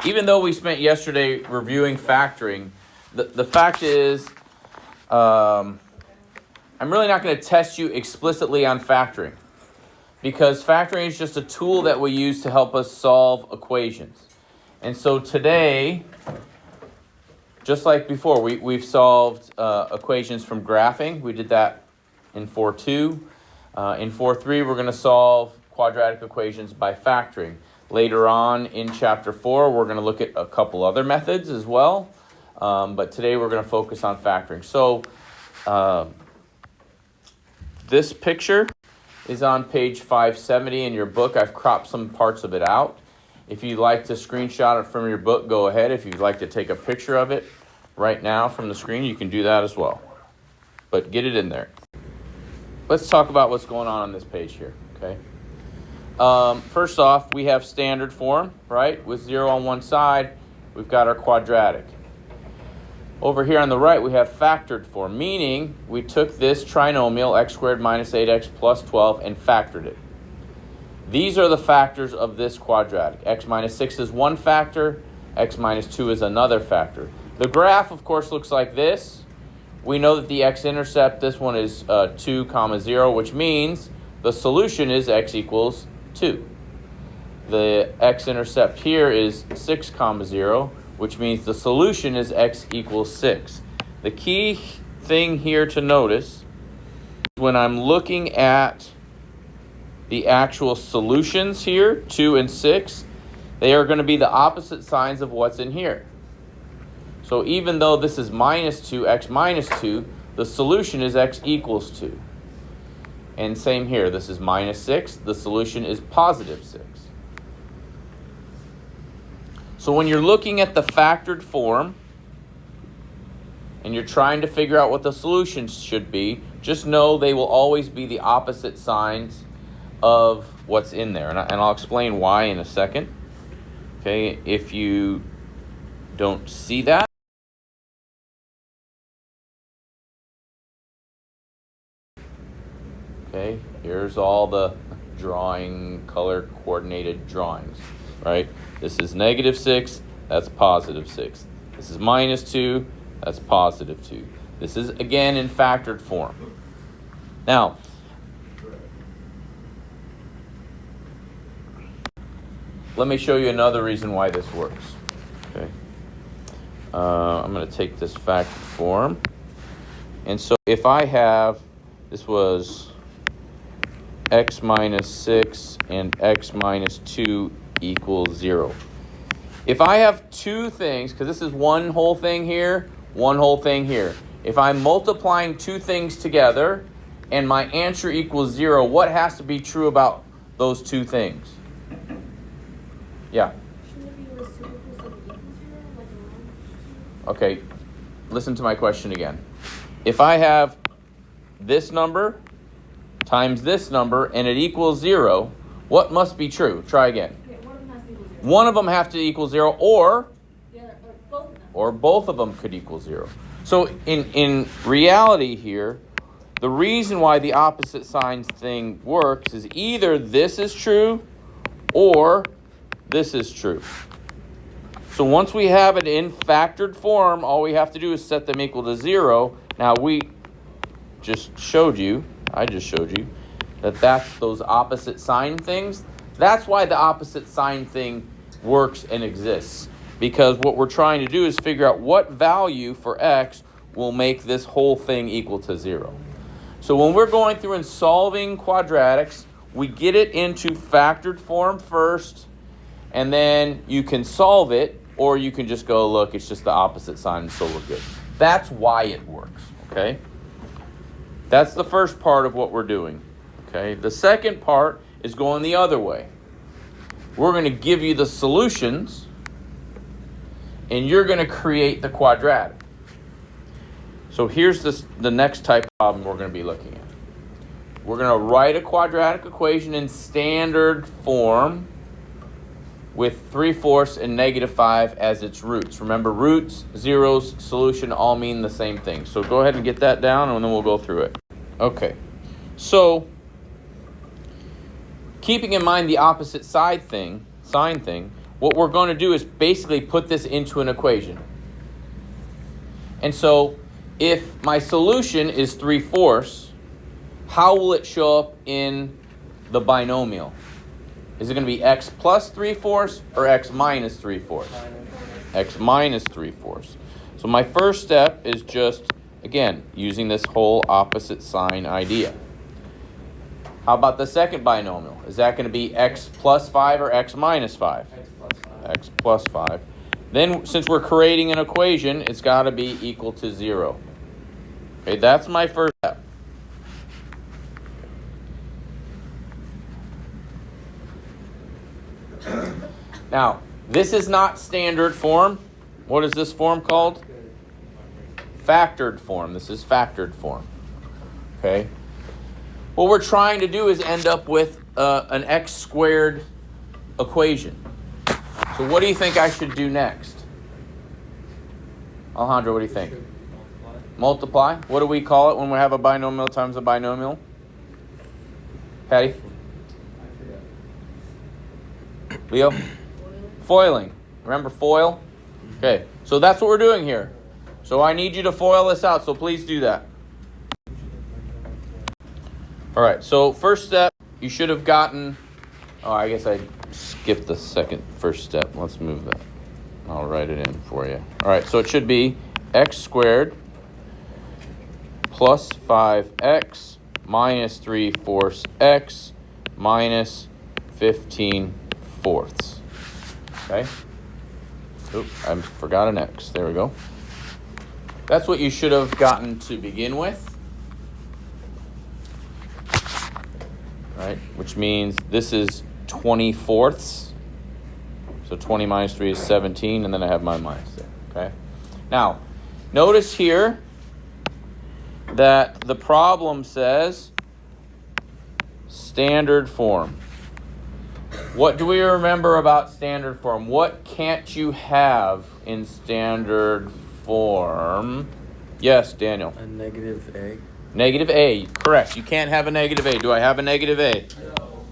even though we spent yesterday reviewing factoring, the fact is, I'm really not going to test you explicitly on factoring, because factoring is just a tool that we use to help us solve equations. And so today, just like before, we've solved equations from graphing. We did that in 4.2. In 4.3, we're going to solve quadratic equations by factoring. Later on in Chapter 4, we're going to look at a couple other methods as well. But today we're going to focus on factoring. So this picture is on page 570 in your book. I've cropped some parts of it out. If you'd like to screenshot it from your book, go ahead. If you'd like to take a picture of it right now from the screen, you can do that as well. But get it in there. Let's talk about what's going on this page here, okay? First off, we have standard form, right? With 0 on one side, we've got our quadratic. Over here on the right, we have factored form, meaning we took this trinomial, x squared minus 8x plus 12, and factored it. These are the factors of this quadratic. X minus 6 is one factor. X minus 2 is another factor. The graph, of course, looks like this. We know that the x-intercept, this one is 2, 0, which means the solution is x equals 2. The x-intercept here is 6, 0, which means the solution is x equals 6. The key thing here to notice, when I'm looking at the actual solutions here, 2 and 6, they are going to be the opposite signs of what's in here. So even though this is minus 2, x minus 2, the solution is x equals 2. And same here, this is minus 6, the solution is positive 6. So when you're looking at the factored form and you're trying to figure out what the solutions should be, just know they will always be the opposite signs of what's in there. And I'll explain why in a second. Okay, if you don't see that, okay, here's all the drawing, color coordinated drawings, right? This is negative 6, that's positive 6. This is minus 2, that's positive 2. This is, again, in factored form. Now, let me show you another reason why this works. Okay, I'm going to take this factored form. And so if I have, this was x minus 6 and x minus 2 equals 0. If I have two things, because this is one whole thing here, one whole thing here. If I'm multiplying two things together and my answer equals 0, what has to be true about those two things? Yeah. Shouldn't it be reciprocals of equals 0? Okay, listen to my question again. If I have this number times this number and it equals 0, what must be true? Try again. Yeah, one of them has to equal 0. One of them have to equal 0, or Both of them. Or both of them could equal 0. So in reality here, the reason why the opposite signs thing works is either this is true or this is true. So once we have it in factored form, all we have to do is set them equal to 0. Now I just showed you that that's those opposite sign things. That's why the opposite sign thing works and exists. Because what we're trying to do is figure out what value for x will make this whole thing equal to 0. So when we're going through and solving quadratics, we get it into factored form first, and then you can solve it, or you can just go, look, it's just the opposite sign, and so we're good. That's why it works, okay? That's the first part of what we're doing, okay? The second part is going the other way. We're going to give you the solutions, and you're going to create the quadratic. So here's the next type of problem we're going to be looking at. We're going to write a quadratic equation in standard form with 3/4 and -5 as its roots. Remember, roots, zeros, solution all mean the same thing. So go ahead and get that down, and then we'll go through it. Okay, so keeping in mind the opposite sign thing, what we're going to do is basically put this into an equation. And so if my solution is 3/4, how will it show up in the binomial? Is it going to be x plus 3/4 or x minus 3/4? X minus 3/4. So my first step is just, again, using this whole opposite sign idea. How about the second binomial? Is that going to be x plus 5 or x minus 5? X plus 5. Then, since we're creating an equation, it's got to be equal to 0. Okay, that's my first step. Now, this is not standard form. What is this form called? Factored form. This is factored form. Okay. What we're trying to do is end up with an x squared equation. So what do you think I should do next? Alejandro, what do you think? Multiply. What do we call it when we have a binomial times a binomial? Patty? Leo? Foiling. Remember FOIL? Okay, so that's what we're doing here. So I need you to FOIL this out, so please do that. All right, so first step, you should have gotten, I guess I skipped the first step. Let's move that. I'll write it in for you. All right, so it should be x squared plus 5x minus 3/4 x minus 15/4. Okay? Oops, I forgot an x. There we go. That's what you should have gotten to begin with. Right? Which means this is 20/4. So 20 minus 3 is 17, and then I have my minus there. Okay? Now, notice here that the problem says standard form. What do we remember about standard form? What can't you have in standard form? Yes, Daniel. A negative a. Negative a, correct. You can't have a negative a. Do I have a negative a?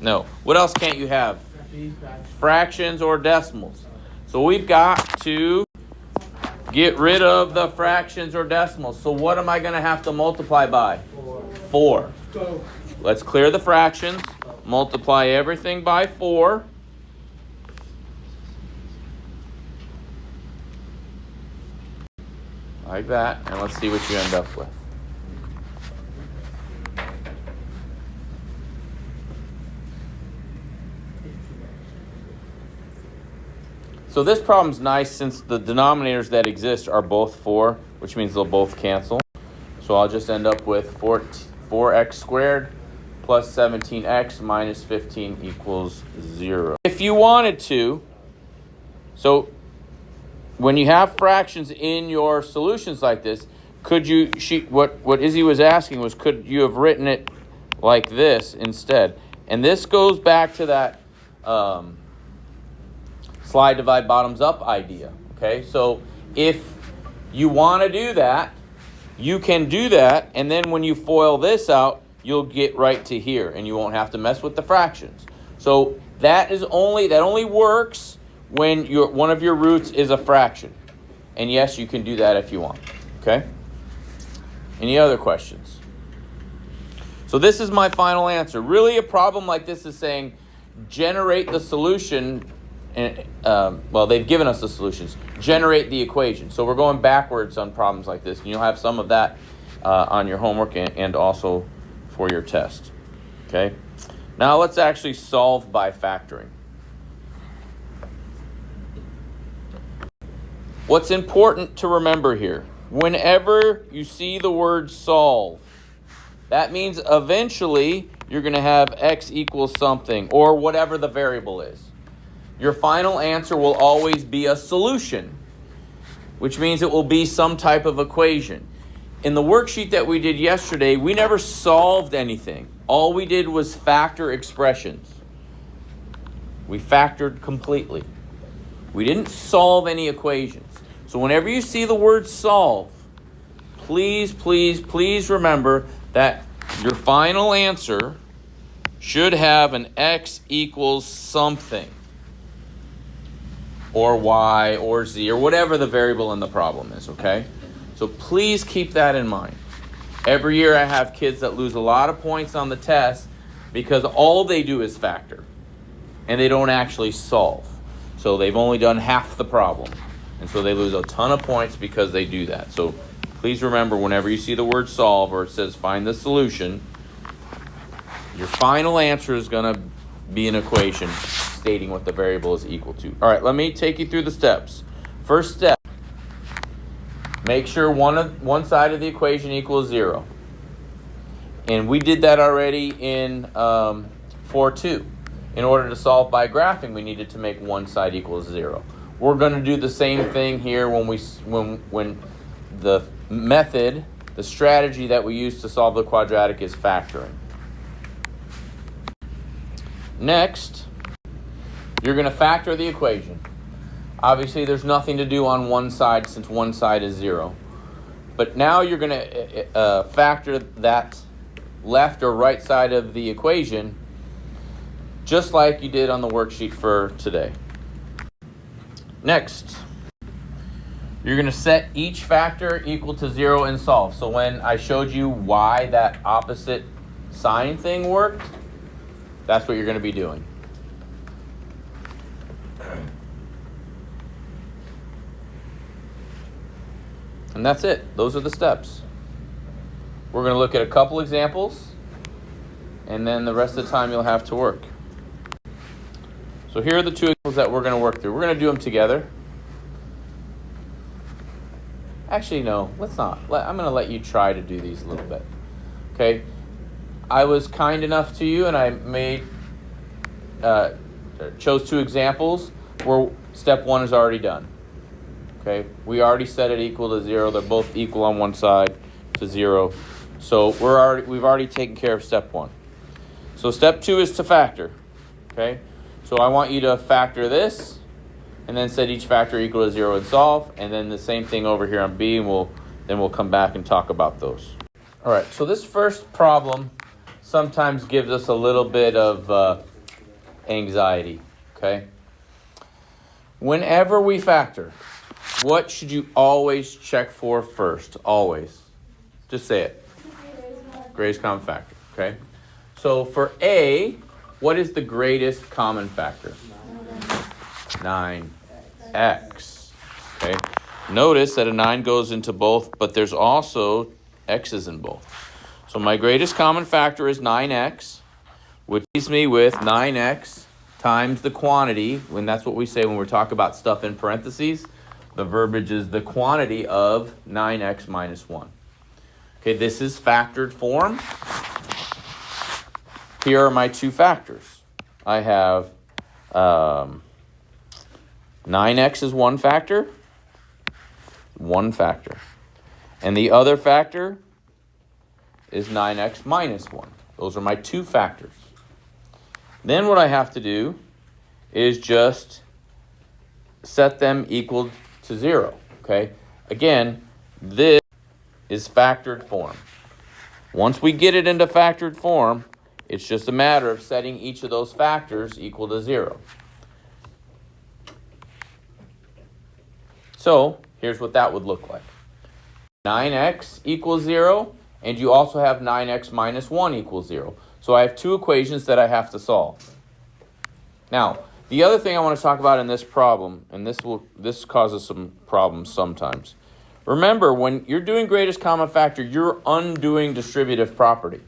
No. What else can't you have? Fractions or decimals. So we've got to get rid of the fractions or decimals. So what am I going to have to multiply by? 4. Let's clear the fractions. Multiply everything by 4. Like that. And let's see what you end up with. So this problem's nice since the denominators that exist are both 4, which means they'll both cancel. So I'll just end up with 4x squared plus 17x minus 15 equals 0. If you wanted to, so when you have fractions in your solutions like this, could you, what Izzy was asking was, could you have written it like this instead? And this goes back to that slide, divide, bottoms up idea. Okay, so if you want to do that, you can do that, and then when you FOIL this out, you'll get right to here, and you won't have to mess with the fractions. So that only works when one of your roots is a fraction. And yes, you can do that if you want. Okay? Any other questions? So this is my final answer. Really, a problem like this is saying generate the solution. And, well, they've given us the solutions. Generate the equation. So we're going backwards on problems like this. And you'll have some of that on your homework and also for your test. Okay? Now let's actually solve by factoring. What's important to remember here, whenever you see the word solve, that means eventually you're going to have x equals something or whatever the variable is. Your final answer will always be a solution, which means it will be some type of equation. In the worksheet that we did yesterday, we never solved anything. All we did was factor expressions. We factored completely. We didn't solve any equations. So whenever you see the word solve, please, please, please remember that your final answer should have an x equals something. or y or z or whatever the variable in the problem is, okay? So please keep that in mind. Every year I have kids that lose a lot of points on the test because all they do is factor and they don't actually solve. So they've only done half the problem. And so they lose a ton of points because they do that. So please remember, whenever you see the word solve or it says find the solution, your final answer is going to be an equation stating what the variable is equal to. All right, let me take you through the steps. First step, make sure one side of the equation equals 0. And we did that already in 4.2. In order to solve by graphing, we needed to make one side equals 0. We're going to do the same thing here when the method, the strategy that we use to solve the quadratic is factoring. Next, you're going to factor the equation. Obviously, there's nothing to do on one side since one side is 0. But now you're going to factor that left or right side of the equation just like you did on the worksheet for today. Next, you're going to set each factor equal to 0 and solve. So when I showed you why that opposite sign thing worked, that's what you're going to be doing. And that's it. Those are the steps. We're going to look at a couple examples, and then the rest of the time you'll have to work. So here are the two examples that we're going to work through. We're going to do them together. Actually, no, let's not. I'm going to let you try to do these a little bit. Okay? I was kind enough to you, and I chose two examples where step 1 is already done. Okay? We already set it equal to 0. They're both equal on one side to 0. So we've already taken care of step 1. So step 2 is to factor. Okay? So I want you to factor this, and then set each factor equal to 0 and solve, and then the same thing over here on B, and we'll come back and talk about those. All right, so this first problem sometimes gives us a little bit of anxiety, okay? Whenever we factor, what should you always check for first? Always. Just say it. Greatest common factor, okay? So for A, what is the greatest common factor? 9x. Okay. Notice that a 9 goes into both, but there's also x's in both. So my greatest common factor is 9x, which leaves me with 9x times the quantity, when that's what we say when we're talking about stuff in parentheses. The verbiage is the quantity of 9x minus 1. Okay, this is factored form. Here are my two factors. I have 9x is one factor. And the other factor is 9x minus 1. Those are my two factors. Then what I have to do is just set them equal to 0. Okay? Again, this is factored form. Once we get it into factored form, it's just a matter of setting each of those factors equal to 0. So here's what that would look like. 9x equals 0, and you also have 9x minus 1 equals 0. So I have two equations that I have to solve. Now, the other thing I want to talk about in this problem, and this causes some problems sometimes. Remember, when you're doing greatest common factor, you're undoing distributive property,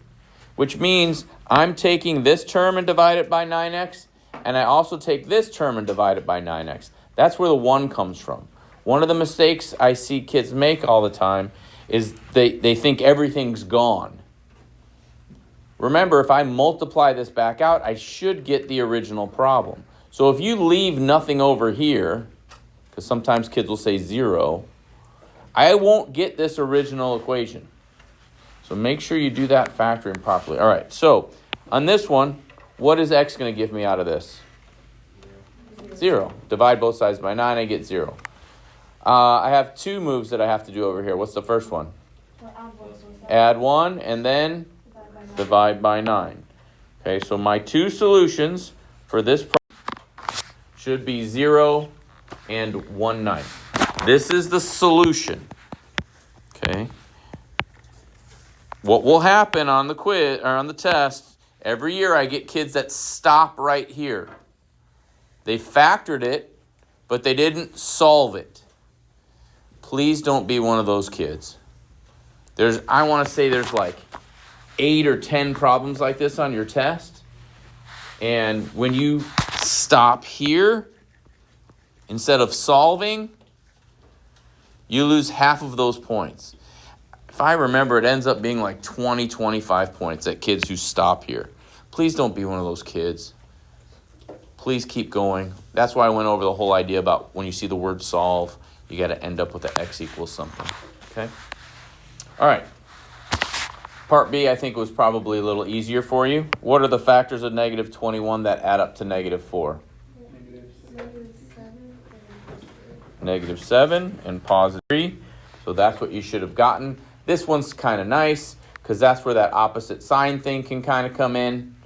which means I'm taking this term and divide it by 9x, and I also take this term and divide it by 9x. That's where the 1 comes from. One of the mistakes I see kids make all the time is they think everything's gone. Remember, if I multiply this back out, I should get the original problem. So if you leave nothing over here, because sometimes kids will say 0, I won't get this original equation. So make sure you do that factoring properly. All right, so on this one, what is x going to give me out of this? 0. Divide both sides by 9, I get 0. I have two moves that I have to do over here. What's the first one? Add 1 and then divide by 9. Okay, so my two solutions for this problem should be 0 and 1/9. This is the solution. Okay. What will happen on the quiz or on the test, every year I get kids that stop right here. They factored it, but they didn't solve it. Please don't be one of those kids. I want to say there's like 8 or 10 problems like this on your test. And when you stop here, instead of solving, you lose half of those points. If I remember, it ends up being like 20, 25 points at kids who stop here. Please don't be one of those kids. Please keep going. That's why I went over the whole idea about when you see the word solve, you got to end up with an x equals something. Okay? All right. Part B, I think, was probably a little easier for you. What are the factors of negative 21 that add up to negative 4? Negative 7 and positive 3. So that's what you should have gotten. This one's kind of nice because that's where that opposite sign thing can kind of come in.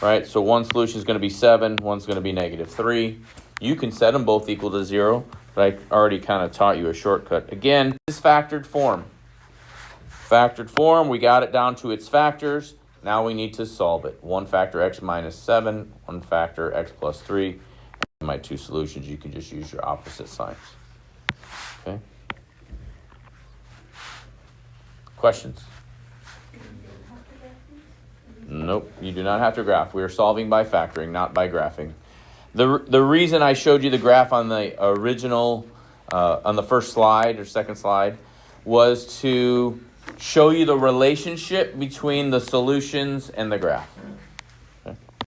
Right? So one solution is going to be 7, one's going to be negative 3. You can set them both equal to 0, but I already kind of taught you a shortcut. Again, this is factored form. Factored form, we got it down to its factors. Now we need to solve it. 1 factor x minus 7, 1 factor x plus 3. And my two solutions, you can just use your opposite signs. Okay? Questions? Nope, you do not have to graph. We are solving by factoring, not by graphing. The reason I showed you the graph on the original, on the first slide or second slide, was to show you the relationship between the solutions and the graph.